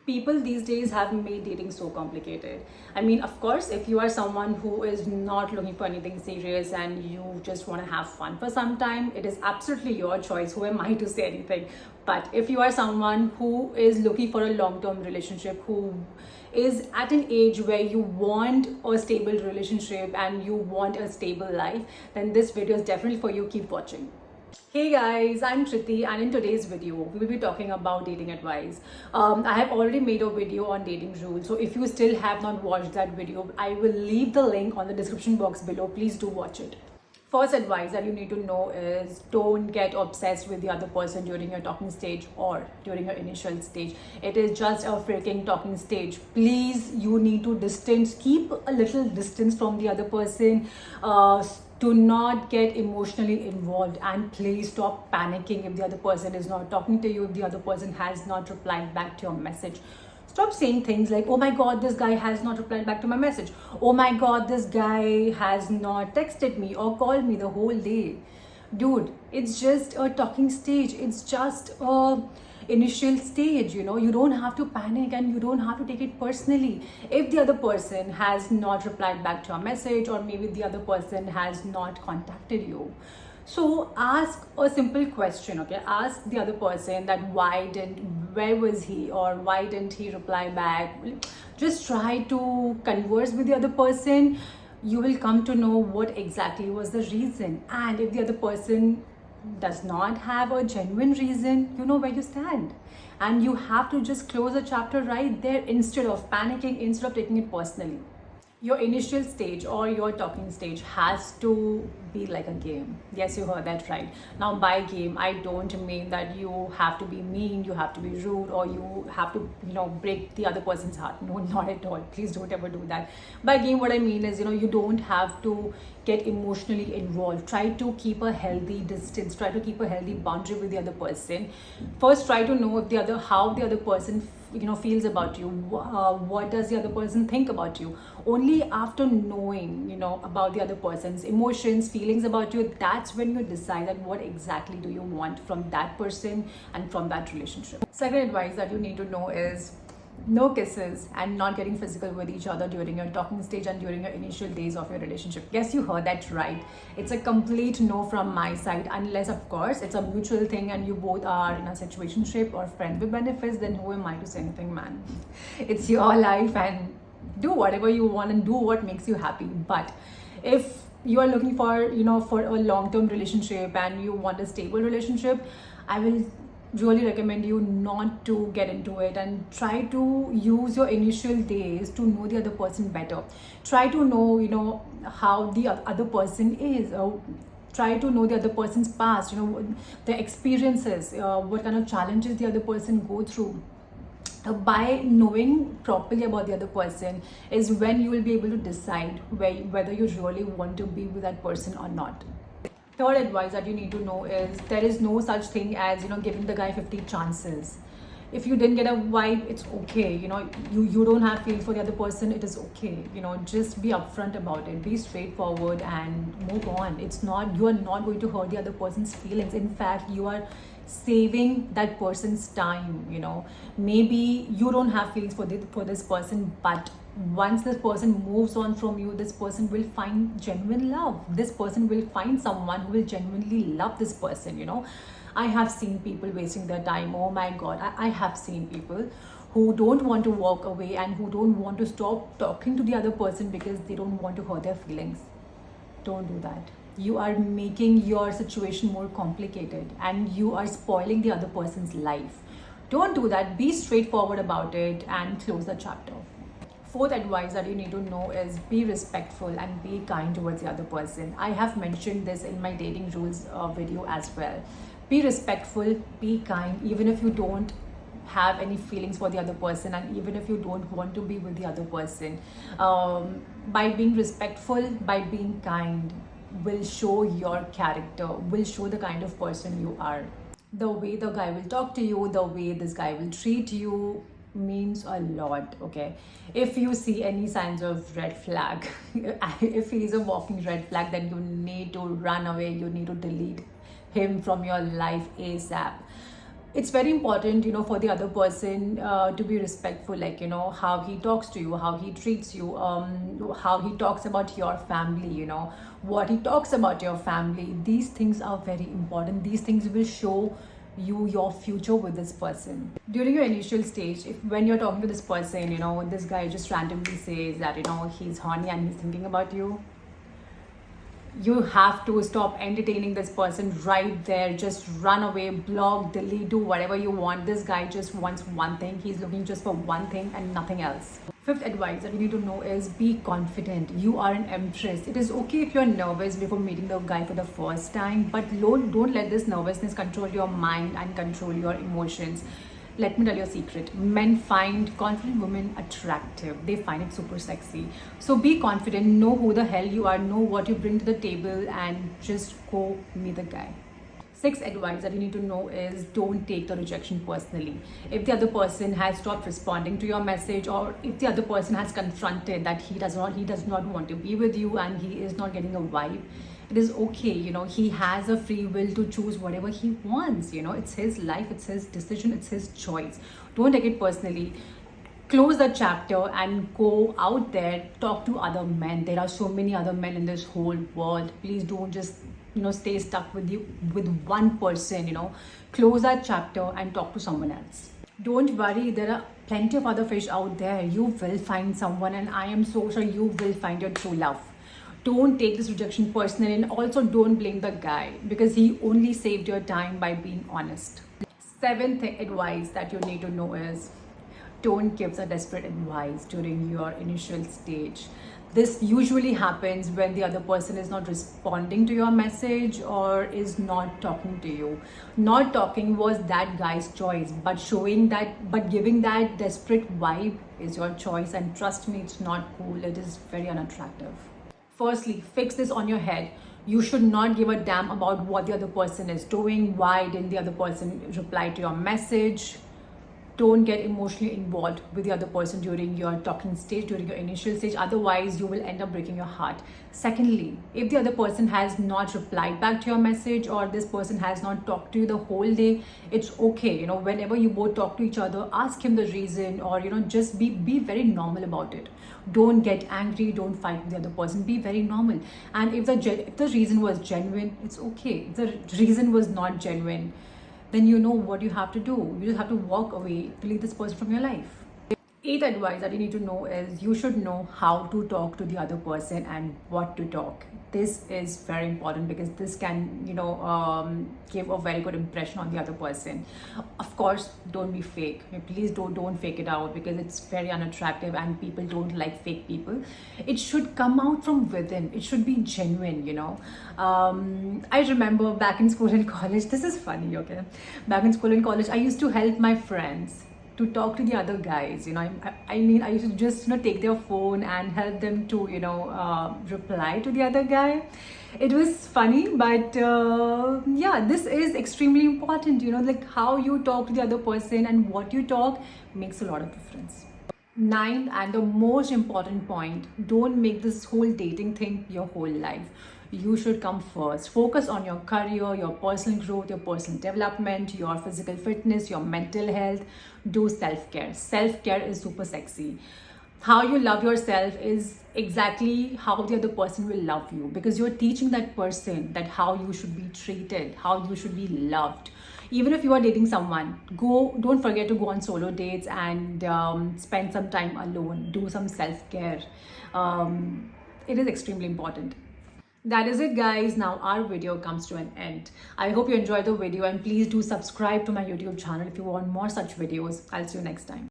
People these days have made dating so complicated. I mean, of course, if you are someone who is not looking for anything serious and you just want to have fun for some time, it is absolutely your choice. Who am I to say anything? But if you are someone who is looking for a long-term relationship, who is at an age where you want a stable relationship and you want a stable life, then this video is definitely for you. Keep watching. Hey guys, I'm Kriti, and in today's video we will be talking about dating advice. I have already made a video on dating rules, so if you still have not watched that video, I will leave the link on the description box below. Please do watch it. First advice that you need to know is don't get obsessed with the other person during your talking stage or during your initial stage. It is just a freaking talking stage. Please, you need to keep a little distance from the other person. Do not get emotionally involved, and please stop panicking if the other person is not talking to you, if the other person has not replied back to your message. Stop saying things like, oh my god, this guy has not replied back to my message. Oh my god, this guy has not texted me or called me the whole day. Dude, it's just a talking stage. It's just a initial stage. You don't have to panic and you don't have to take it personally if the other person has not replied back to your message, or maybe the other person has not contacted you. So ask a simple question, okay? Ask the other person that where was he, or why didn't he reply back? Just try to converse with the other person. You will come to know what exactly was the reason. And if the other person does not have a genuine reason, you know where you stand. And you have to just close the chapter right there instead of panicking, instead of taking it personally. Your initial stage or your talking stage has to be like a game. Yes, you heard that right. Now, by game, I don't mean that you have to be mean, you have to be rude, or you have to, break the other person's heart. No, not at all. Please don't ever do that. By game, what I mean is, you don't have to get emotionally involved. Try to keep a healthy distance. Try to keep a healthy boundary with the other person. First, try to know how the other person feels about you. What does the other person think about you? Only after knowing about the other person's emotions, feelings about you, that's when you decide that what exactly do you want from that person and from that relationship. Second advice that you need to know is no kisses and not getting physical with each other during your talking stage and during your initial days of your relationship. Yes, you heard that right. It's a complete no from my side, unless of course it's a mutual thing and you both are in a situationship or friend with benefits. Then who am I to say anything, man? It's your life and do whatever you want and do what makes you happy. But if you are looking for for a long-term relationship and you want a stable relationship, I will really recommend you not to get into it, and try to use your initial days to know the other person better. Try to know how the other person is, try to know the other person's past, the experiences, what kind of challenges the other person go through. By knowing properly about the other person is when you will be able to decide whether you really want to be with that person or not. Third advice that you need to know is there is no such thing as giving the guy 50 chances. If you didn't get a vibe, it's okay. You don't have feelings for the other person, it is okay. Just be upfront about it, be straightforward and move on. You are not going to hurt the other person's feelings. In fact, you are saving that person's time. Maybe you don't have feelings for this person, but once this person moves on from you, this person will find genuine love. This person will find someone who will genuinely love this person. I have seen people wasting their time. Oh my god, I have seen people who don't want to walk away and who don't want to stop talking to the other person because they don't want to hurt their feelings. Don't do that. You are making your situation more complicated and you are spoiling the other person's life. Don't do that. Be straightforward about it and close the chapter. Fourth advice that you need to know is be respectful and be kind towards the other person. I have mentioned this in my dating rules video as well. Be respectful, be kind, even if you don't have any feelings for the other person and even if you don't want to be with the other person. By being respectful, by being kind, will show your character, will show the kind of person you are. The way the guy will talk to you, the way this guy will treat you means a lot, okay? If you see any signs of red flag, if he is a walking red flag, then you need to run away, you need to delete him from your life ASAP. It's very important, for the other person to be respectful, like, how he talks to you, how he treats you, how he talks about your family, what he talks about your family. These things are very important. These things will show you your future with this person. During your initial stage, if when you're talking to this person, this guy just randomly says that, he's horny and he's thinking about you have to stop entertaining this person right there. Just run away, block, delete, do whatever you want. This guy just wants one thing. He's looking just for one thing and nothing else. Fifth advice that you need to know is be confident. You are an empress. It is okay if you're nervous before meeting the guy for the first time, but don't let this nervousness control your mind and control your emotions. Let me tell you a secret. Men find confident women attractive. They find it super sexy. So be confident, know who the hell you are, know what you bring to the table, and just go meet the guy. Sixth advice that you need to know is don't take the rejection personally. If the other person has stopped responding to your message, or if the other person has confronted that he does not want to be with you and he is not getting a vibe, it is okay. He has a free will to choose whatever he wants. It's his life, it's his decision, it's his choice. Don't take it personally. Close the chapter and go out there, talk to other men. There are so many other men in this whole world. Please don't just stay stuck with one person. Close that chapter and talk to someone else. Don't worry, there are plenty of other fish out there. You will find someone, and I am so sure you will find your true love. Don't take this rejection personally, and also don't blame the guy, because he only saved your time by being honest. Seventh advice that you need to know is don't give the desperate advice during your initial stage. This usually happens when the other person is not responding to your message or is not talking to you. Not talking was that guy's choice, but giving that desperate vibe is your choice, and trust me, it's not cool. It is very unattractive. Firstly, fix this on your head. You should not give a damn about what the other person is doing. Why didn't the other person reply to your message? Don't get emotionally involved with the other person during your talking stage, during your initial stage. Otherwise, you will end up breaking your heart. Secondly, if the other person has not replied back to your message, or this person has not talked to you the whole day, it's okay. Whenever you both talk to each other, ask him the reason, or just be very normal about it. Don't get angry. Don't fight with the other person. Be very normal. And if the reason was genuine, it's okay. If the reason was not genuine, then you know what you have to do. You just have to walk away, delete this person from your life. Eighth advice that you need to know is you should know how to talk to the other person and what to talk. This is very important, because this can, give a very good impression on the other person. Of course, don't be fake. Please don't fake it out, because it's very unattractive and people don't like fake people. It should come out from within. It should be genuine. I remember back in school and college. This is funny, okay? Back in school and college, I used to help my friends to talk to the other guys. I used to just take their phone and help them to reply to the other guy. It was funny, but yeah, this is extremely important. Like how you talk to the other person and what you talk makes a lot of difference. Ninth, and the most important point, don't make this whole dating thing your whole life. You should come first. Focus on your career, your personal growth, your personal development, your physical fitness, your mental health. Do self-care. Self-care is super sexy. How you love yourself is exactly how the other person will love you, because you're teaching that person that how you should be treated, how you should be loved. Even if you are dating someone, don't forget to go on solo dates and spend some time alone. Do some self-care. It is extremely important. That is it, guys. Now our video comes to an end. I hope you enjoyed the video, and please do subscribe to my YouTube channel if you want more such videos. I'll see you next time.